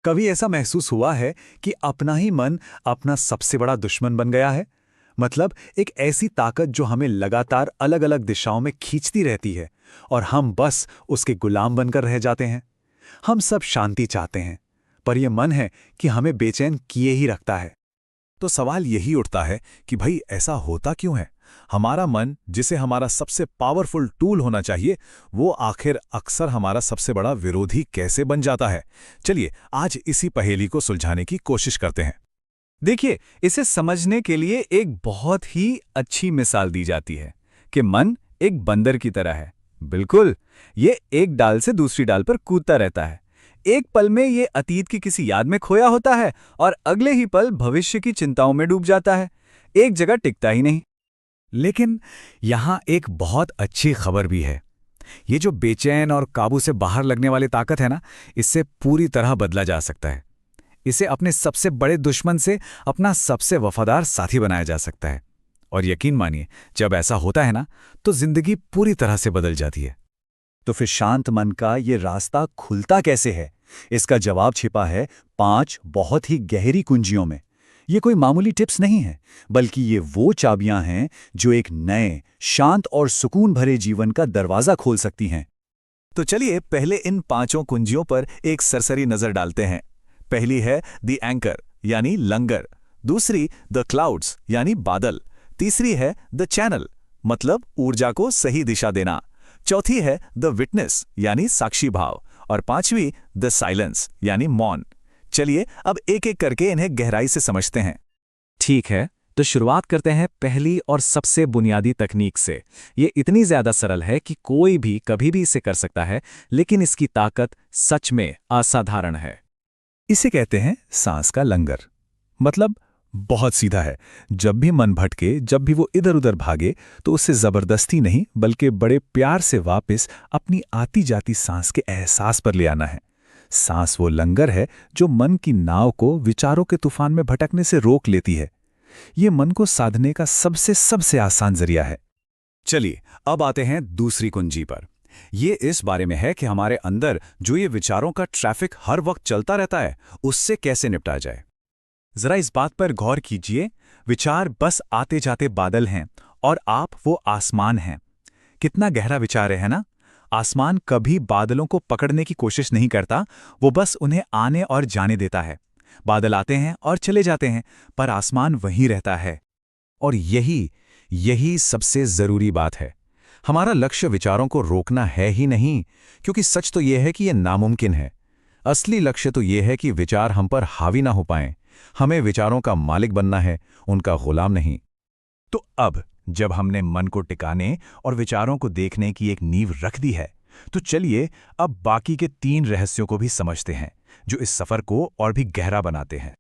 कभी ऐसा महसूस हुआ है कि अपना ही मन अपना सबसे बड़ा दुश्मन बन गया है? मतलब एक ऐसी ताकत जो हमें लगातार अलग अलग दिशाओं में खींचती रहती है और हम बस उसके गुलाम बनकर रह जाते हैं। हम सब शांति चाहते हैं, पर यह मन है कि हमें बेचैन किए ही रखता है। तो सवाल यही उठता है कि भाई ऐसा होता क्यों है? हमारा मन, जिसे हमारा सबसे पावरफुल टूल होना चाहिए, वो आखिर अक्सर हमारा सबसे बड़ा विरोधी कैसे बन जाता है? चलिए आज इसी पहेली को सुलझाने की कोशिश करते हैं। देखिए, इसे समझने के लिए एक बहुत ही अच्छी मिसाल दी जाती है कि मन एक बंदर की तरह है। बिल्कुल, ये एक डाल से दूसरी डाल पर कूदता रहता है। एक पल में ये अतीत की किसी याद में खोया होता है और अगले ही पल भविष्य की चिंताओं में डूब जाता है। एक जगह टिकता ही नहीं। लेकिन यहाँ एक बहुत अच्छी खबर भी है। ये जो बेचैन और काबू से बाहर लगने वाली ताकत है ना, इससे पूरी तरह बदला जा सकता है। इसे अपने सबसे बड़े दुश्मन से अपना सबसे वफादार साथी बनाया जा सकता है। और यकीन मानिए, जब ऐसा होता है ना, तो जिंदगी पूरी तरह से बदल जाती है। तो फिर शांत मन का ये रास्ता खुलता कैसे है? इसका जवाब छिपा है 5 बहुत ही गहरी कुंजियों में। ये कोई मामूली टिप्स नहीं है, बल्कि ये वो चाबियां हैं जो एक नए, शांत और सुकून भरे जीवन का दरवाजा खोल सकती हैं। तो चलिए पहले इन 5 कुंजियों पर एक सरसरी नजर डालते हैं। पहली है द एंकर यानी लंगर, दूसरी द क्लाउड्स यानी बादल, तीसरी है द चैनल मतलब ऊर्जा को सही दिशा देना, चौथी है द विटनेस यानी साक्षी भाव, और पांचवी द साइलेंस यानी मौन। चलिए अब एक एक करके इन्हें गहराई से समझते हैं। ठीक है, तो शुरुआत करते हैं पहली और सबसे बुनियादी तकनीक से। ये इतनी ज्यादा सरल है कि कोई भी कभी भी इसे कर सकता है, लेकिन इसकी ताकत सच में असाधारण है। इसे कहते हैं सांस का लंगर। मतलब बहुत सीधा है। जब भी मन भटके, जब भी वो इधर उधर भागे, तो उसे जबरदस्ती नहीं बल्कि बड़े प्यार से वापस अपनी आती जाती सांस के एहसास पर ले आना है। सांस वो लंगर है जो मन की नाव को विचारों के तूफान में भटकने से रोक लेती है। ये मन को साधने का सबसे आसान जरिया है। चलिए अब आते हैं दूसरी कुंजी पर। ये इस बारे में है कि हमारे अंदर जो ये विचारों का ट्रैफिक हर वक्त चलता रहता है, उससे कैसे निपटा जाए। जरा इस बात पर गौर कीजिए, विचार बस आते जाते बादल हैं और आप वो आसमान हैं। कितना गहरा विचार है ना? आसमान कभी बादलों को पकड़ने की कोशिश नहीं करता, वो बस उन्हें आने और जाने देता है। बादल आते हैं और चले जाते हैं, पर आसमान वहीं रहता है। और यही सबसे जरूरी बात है। हमारा लक्ष्य विचारों को रोकना है ही नहीं, क्योंकि सच तो यह है कि यह नामुमकिन है। असली लक्ष्य तो यह है कि विचार हम पर हावी ना हो पाएं। हमें विचारों का मालिक बनना है, उनका गुलाम नहीं। तो अब जब हमने मन को टिकाने और विचारों को देखने की एक नींव रख दी है, तो चलिए अब बाकी के 3 रहस्यों को भी समझते हैं, जो इस सफर को और भी गहरा बनाते हैं।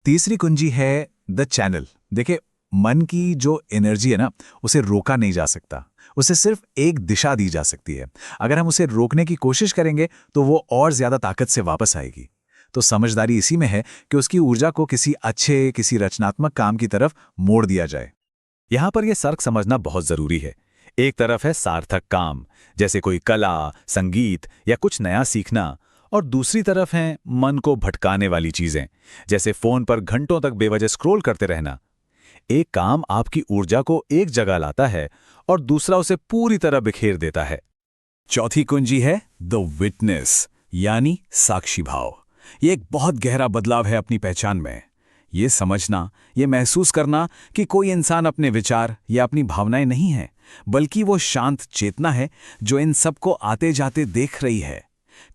तीसरी कुंजी है द चैनल। देखिए, मन की जो एनर्जी है ना, उसे रोका नहीं जा सकता, उसे सिर्फ एक दिशा दी जा सकती है। अगर हम उसे रोकने की कोशिश करेंगे तो वो और ज्यादा ताकत से वापस आएगी। तो समझदारी इसी में है कि उसकी ऊर्जा को किसी रचनात्मक काम की तरफ मोड़ दिया जाए। यहां पर यह फर्क समझना बहुत जरूरी है। एक तरफ है सार्थक काम, जैसे कोई कला, संगीत या कुछ नया सीखना, और दूसरी तरफ है मन को भटकाने वाली चीजें, जैसे फोन पर घंटों तक बेवजह स्क्रॉल करते रहना। एक काम आपकी ऊर्जा को एक जगह लाता है और दूसरा उसे पूरी तरह बिखेर देता है। चौथी कुंजी है द विटनेस यानी साक्षी भाव। यह एक बहुत गहरा बदलाव है अपनी पहचान में। ये समझना, ये महसूस करना कि कोई इंसान अपने विचार या अपनी भावनाएं नहीं है, बल्कि वो शांत चेतना है जो इन सबको आते जाते देख रही है।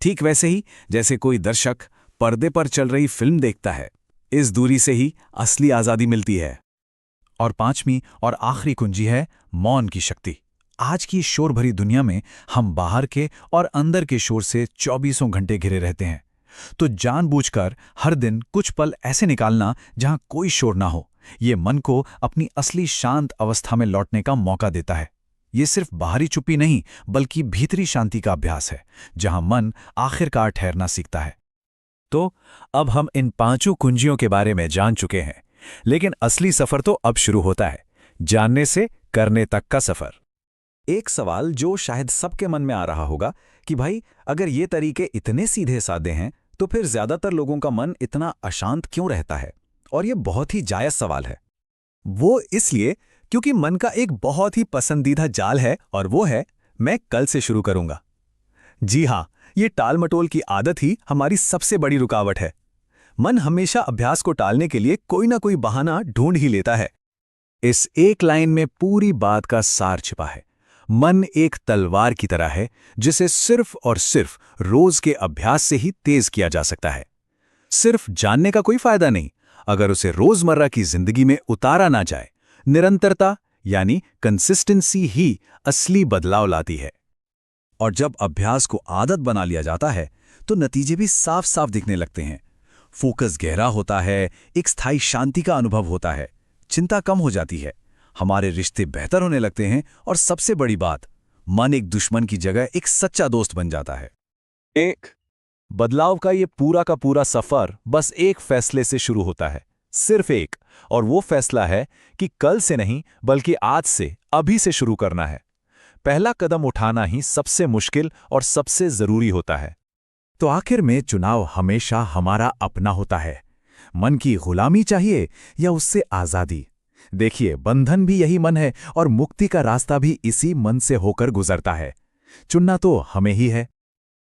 ठीक वैसे ही जैसे कोई दर्शक पर्दे पर चल रही फिल्म देखता है। इस दूरी से ही असली आजादी मिलती है। और 5वीं और आखिरी कुंजी है मौन की शक्ति। आज की शोर भरी दुनिया में हम बाहर के और अंदर के शोर से 24 घंटे घिरे रहते हैं। तो जानबूझकर हर दिन कुछ पल ऐसे निकालना जहां कोई शोर ना हो, ये मन को अपनी असली शांत अवस्था में लौटने का मौका देता है। ये सिर्फ बाहरी चुप्पी नहीं, बल्कि भीतरी शांति का अभ्यास है, जहां मन आखिरकार ठहरना सीखता है। तो अब हम इन 5 कुंजियों के बारे में जान चुके हैं, लेकिन असली सफर तो अब शुरू होता है, जानने से करने तक का सफर। एक सवाल जो शायद सबके मन में आ रहा होगा कि भाई, अगर ये तरीके इतने सीधे साधे हैं तो फिर ज्यादातर लोगों का मन इतना अशांत क्यों रहता है? और ये बहुत ही जायज सवाल है। वो इसलिए क्योंकि मन का एक बहुत ही पसंदीदा जाल है और वो है मैं कल से शुरू करूंगा। जी हाँ, ये टाल-मटोल की आदत ही हमारी सबसे बड़ी रुकावट है। मन हमेशा अभ्यास को टालने के लिए कोई ना कोई बहाना ढूंढ ही लेता है। इस एक लाइन में पूरी बात का सार छिपा है। मन एक तलवार की तरह है जिसे सिर्फ और सिर्फ रोज के अभ्यास से ही तेज किया जा सकता है। सिर्फ जानने का कोई फायदा नहीं अगर उसे रोजमर्रा की जिंदगी में उतारा ना जाए। निरंतरता यानी कंसिस्टेंसी ही असली बदलाव लाती है। और जब अभ्यास को आदत बना लिया जाता है तो नतीजे भी साफ साफ दिखने लगते हैं। फोकस गहरा होता है, एक स्थायी शांति का अनुभव होता है, चिंता कम हो जाती है, हमारे रिश्ते बेहतर होने लगते हैं और सबसे बड़ी बात, मन एक दुश्मन की जगह एक सच्चा दोस्त बन जाता है। एक बदलाव का ये पूरा का पूरा सफर बस एक फैसले से शुरू होता है, सिर्फ एक, और वो फैसला है कि कल से नहीं बल्कि आज से, अभी से शुरू करना है। पहला कदम उठाना ही सबसे मुश्किल और सबसे जरूरी होता है। तो आखिर में चुनाव हमेशा हमारा अपना होता है। मन की गुलामी चाहिए या उससे आजादी? देखिए, बंधन भी यही मन है और मुक्ति का रास्ता भी इसी मन से होकर गुजरता है। चुनना तो हमें ही है।